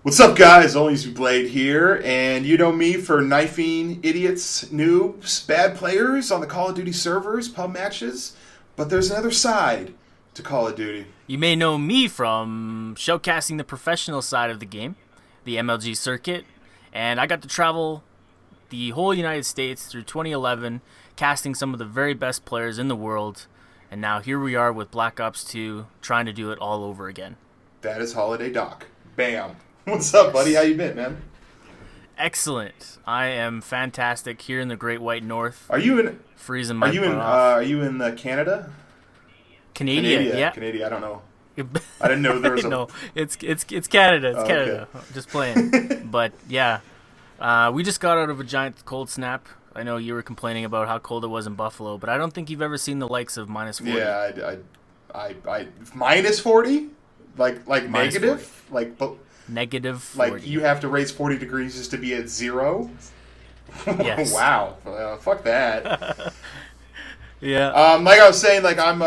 What's up, guys? ONLYUSEmeBLADE here, and you know me for knifing idiots, noobs, bad players on the Call of Duty servers, pub matches. But there's another side to Call of Duty. You may know me from showcasing the professional side of the game, the MLG circuit, and I got to travel the whole United States through 2011, casting some of the very best players in the world, and now here we are with Black Ops 2, trying to do it all over again. That is Holiday Doc. Bam. What's up, buddy? How you been, man? Excellent. I am fantastic here in the Great White North. Are you in? Freezing my butt off. Are you in Canada? Canada, yeah. Canada. I don't know. I didn't know there was a. No, it's Canada. It's Canada. Okay. Just playing. But yeah, we just got out of a giant cold snap. I know you were complaining about how cold it was in Buffalo, but I don't think you've ever seen the likes of minus 40. Yeah, I minus 40, like Minus negative, 40. like. Negative 40. Like, you have to raise 40 degrees just to be at 0? Yes. Wow. Fuck that. Yeah. Like I was saying, like, I'm,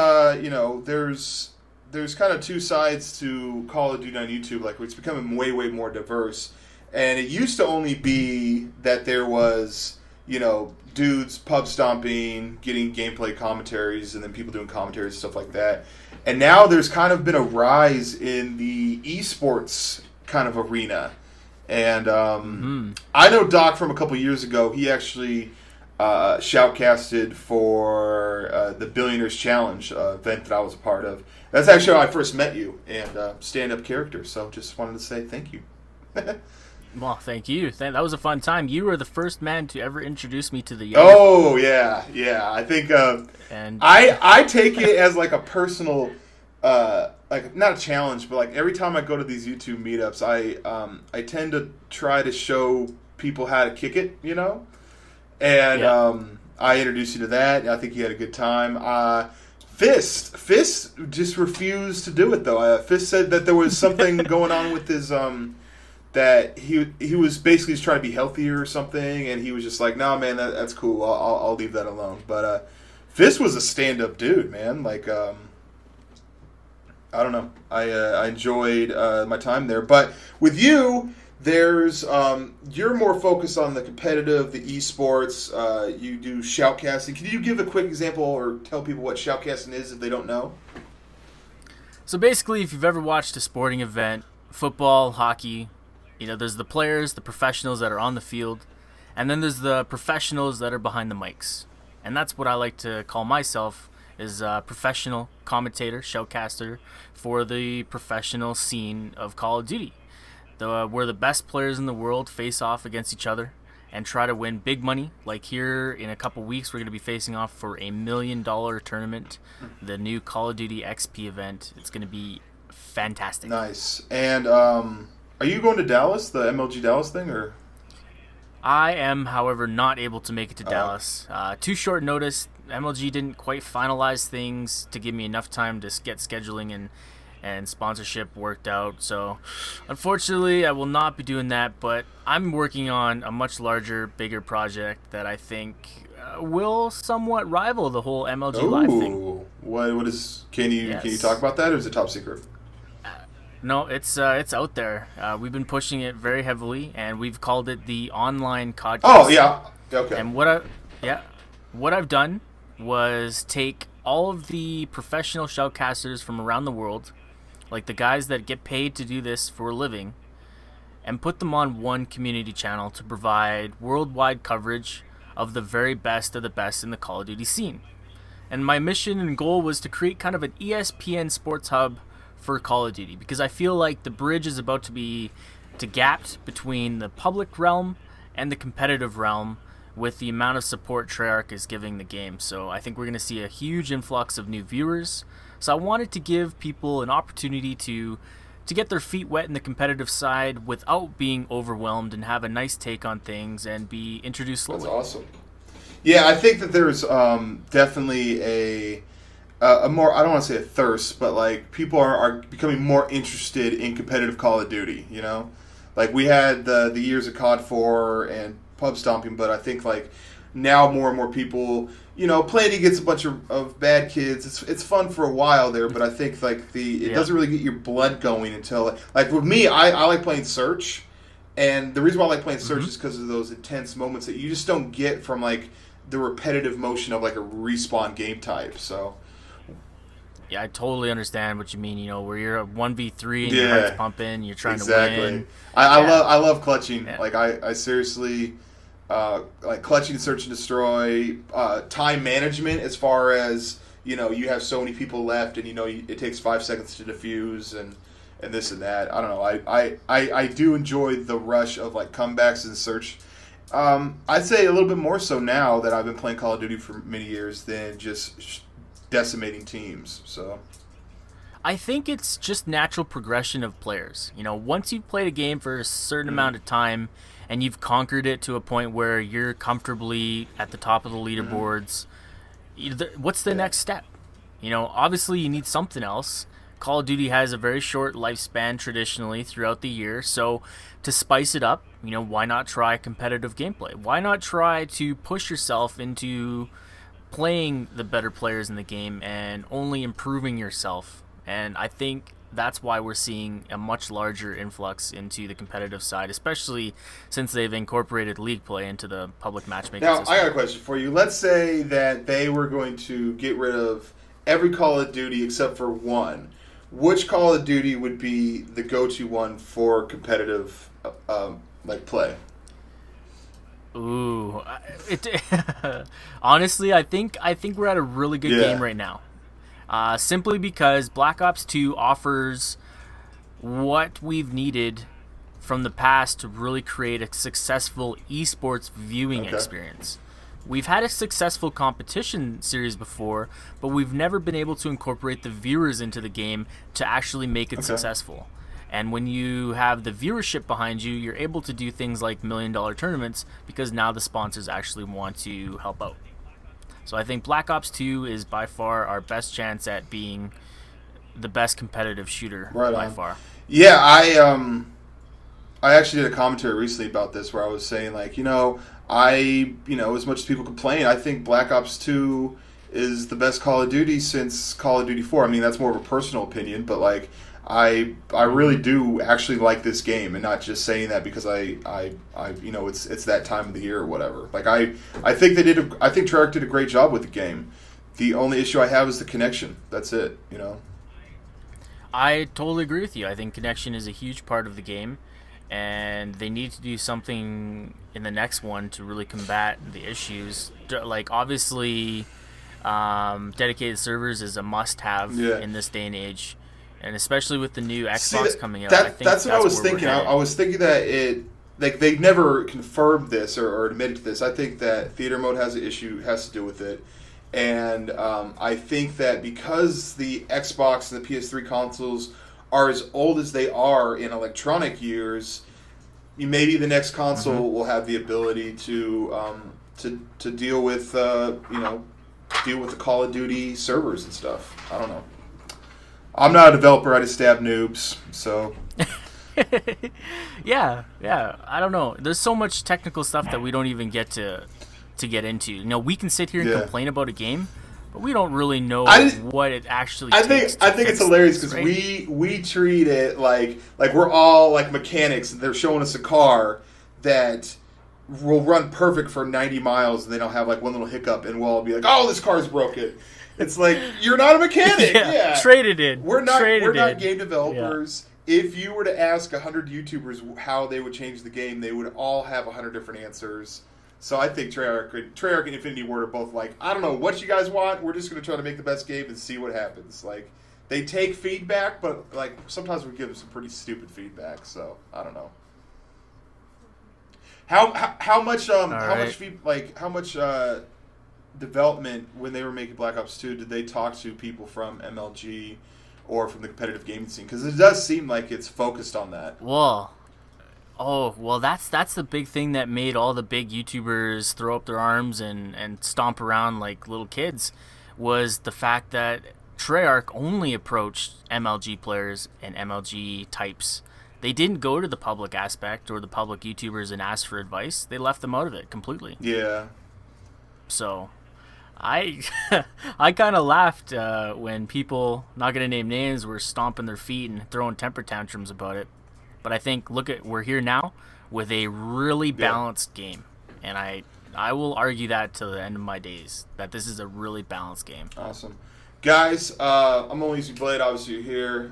there's kind of two sides to Call of Duty on YouTube. Like, it's becoming way, way more diverse. And it used to only be that there was, dudes pub stomping, getting gameplay commentaries, and then people doing commentaries and stuff like that. And now there's kind of been a rise in the esports kind of arena. And I know Doc from a couple years ago. He actually shoutcasted for the Billionaires Challenge event that I was a part of. That's actually how I first met you, and stand-up character. So just wanted to say thank you. Well, thank you. That was a fun time. You were the first man to ever introduce me to the Oh, yeah. I think and I take it as like a personal, like not a challenge, but like every time I go to these YouTube meetups, I tend to try to show people how to kick it, and I introduced you to that. I think you had a good time. Fist just refused to do it though. Fist said that there was something going on with his that he was basically just trying to be healthier or something, and he was just like, "No, man, that's cool. I'll leave that alone." But Fist was a stand-up dude, man. Like, I don't know. I enjoyed my time there. But with you, there's you're more focused on the competitive, the esports. You do shoutcasting. Can you give a quick example or tell people what shoutcasting is if they don't know? So basically, if you've ever watched a sporting event, football, hockey, there's the players, the professionals that are on the field, and then there's the professionals that are behind the mics. And that's what I like to call myself, is a professional commentator, showcaster for the professional scene of Call of Duty. Where the best players in the world face off against each other and try to win big money. Like here in a couple weeks, we're going to be facing off for $1 million tournament, the new Call of Duty XP event. It's going to be fantastic. Nice. And are you going to Dallas, the MLG Dallas thing, or? I am, however, not able to make it to Dallas. Too short notice. MLG didn't quite finalize things to give me enough time to get scheduling and sponsorship worked out. So, unfortunately, I will not be doing that. But I'm working on a much larger, bigger project that I think will somewhat rival the whole MLG Live thing. What is? Can you Yes. talk about that, or is it top secret? No, it's out there. We've been pushing it very heavily, and we've called it the Online Codcast. Oh yeah, okay. And what I've done was take all of the professional shoutcasters from around the world, like the guys that get paid to do this for a living, and put them on one community channel to provide worldwide coverage of the very best of the best in the Call of Duty scene. And my mission and goal was to create kind of an ESPN sports hub for Call of Duty, because I feel like the bridge is about to be gapped between the public realm and the competitive realm with the amount of support Treyarch is giving the game. So I think we're going to see a huge influx of new viewers. So I wanted to give people an opportunity to get their feet wet in the competitive side without being overwhelmed, and have a nice take on things and be introduced slowly. That's awesome. Yeah, I think that there's definitely a more, I don't want to say a thirst, but like people are becoming more interested in competitive Call of Duty, Like we had the years of COD 4 and pub stomping, but I think like now more and more people playing against a bunch of bad kids, it's fun for a while there, but I think like it doesn't really get your blood going until like with me, I like playing Search, and the reason why I like playing Search is because of those intense moments that you just don't get from like the repetitive motion of like a respawn game type. So yeah, I totally understand what you mean. Where you're a 1v3 and your heart's pumping, you're trying to win. I love clutching. Yeah. Like I seriously. Like clutching, search and destroy, time management as far as you have so many people left and it takes 5 seconds to defuse and this and that. I don't know. I do enjoy the rush of like comebacks and search. I'd say a little bit more so now that I've been playing Call of Duty for many years than just decimating teams. So I think it's just natural progression of players. Once you've played a game for a certain amount of time and you've conquered it to a point where you're comfortably at the top of the leaderboards, what's the next step? Obviously you need something else. Call of Duty has a very short lifespan traditionally throughout the year, so to spice it up, why not try competitive gameplay? Why not try to push yourself into playing the better players in the game and only improving yourself? And I think that's why we're seeing a much larger influx into the competitive side, especially since they've incorporated league play into the public matchmaking system. I got a question for you. Let's say that they were going to get rid of every Call of Duty except for one. Which Call of Duty would be the go-to one for competitive play? Ooh, honestly, I think we're at a really good game right now. Simply because Black Ops 2 offers what we've needed from the past to really create a successful esports viewing experience. We've had a successful competition series before, but we've never been able to incorporate the viewers into the game to actually make it successful. And when you have the viewership behind you, you're able to do things like $1 million tournaments because now the sponsors actually want to help out. So I think Black Ops 2 is by far our best chance at being the best competitive shooter by far. Yeah, I actually did a commentary recently about this where I was saying like, as much as people complain, I think Black Ops 2 is the best Call of Duty since Call of Duty 4. I mean, that's more of a personal opinion, but like I really do actually like this game, and not just saying that because it's that time of the year or whatever. Like I think I think Treyarch did a great job with the game. The only issue I have is the connection. That's it. I totally agree with you. I think connection is a huge part of the game, and they need to do something in the next one to really combat the issues. Like obviously, dedicated servers is a must-have in this day and age. And especially with the new Xbox coming out, I think that's what I was thinking. I was thinking that they never confirmed this or admitted to this. I think that theater mode has to do with it. And I think that because the Xbox and the PS3 consoles are as old as they are in electronic years, maybe the next console will have the ability to deal with the Call of Duty servers and stuff. I don't know. I'm not a developer. I just stab noobs. So. yeah. I don't know. There's so much technical stuff that we don't even get to get into. We can sit here and complain about a game, but we don't really know what it actually takes. I think it's hilarious because we treat it like we're all like mechanics, and they're showing us a car that will run perfect for 90 miles, and they don't have like one little hiccup, and we'll all be like, "Oh, this car's broken." It's like, you're not a mechanic. Yeah. Trade it in. We're not game developers. Yeah. If you were to ask 100 YouTubers how they would change the game, they would all have 100 different answers. So I think Treyarch and Infinity Ward are both like, I don't know what you guys want. We're just going to try to make the best game and see what happens. Like, they take feedback, but like sometimes we give them some pretty stupid feedback. So I don't know. How much development when they were making Black Ops 2 did they talk to people from MLG or from the competitive gaming scene? Because it does seem like it's focused on that. Well, that's the big thing that made all the big YouTubers throw up their arms and stomp around like little kids, was the fact that Treyarch only approached MLG players and MLG types. They didn't go to the public aspect or the public YouTubers and ask for advice. They left them out of it completely. Yeah. So I I kind of laughed when people, not gonna name names, were stomping their feet and throwing temper tantrums about it. But I think we're here now with a really Yeah. balanced game, and I will argue that till the end of my days that this is a really balanced game. Awesome. Guys, I'm only using Blade. Obviously, you're here.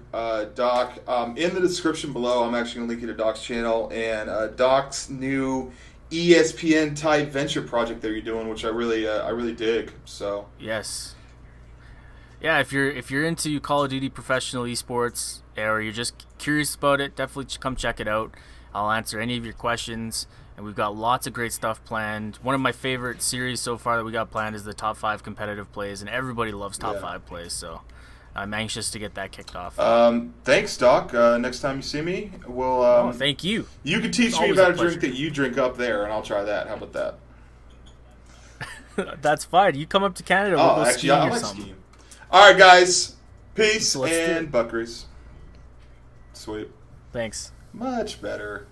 Doc, in the description below, I'm actually going to link you to Doc's channel and Doc's new ESPN type venture project that you're doing, which I really dig. So Yes. Yeah, if you're into Call of Duty professional esports or you're just curious about it, definitely come check it out. I'll answer any of your questions, and we've got lots of great stuff planned. One of my favorite series so far that we got planned is the top 5 competitive plays, and everybody loves top Yeah. 5 plays, so I'm anxious to get that kicked off. Thanks, Doc. Next time you see me, we'll. Thank you. You can teach It's me always about a a drink pleasure. that you drink up there, and I'll try that. How about that? That's fine. You come up to Canada, we'll Oh, go actually, skiing I or like something. skiing. All right, guys. Peace So let's do and it. buckeries. Sweet. Thanks. Much better.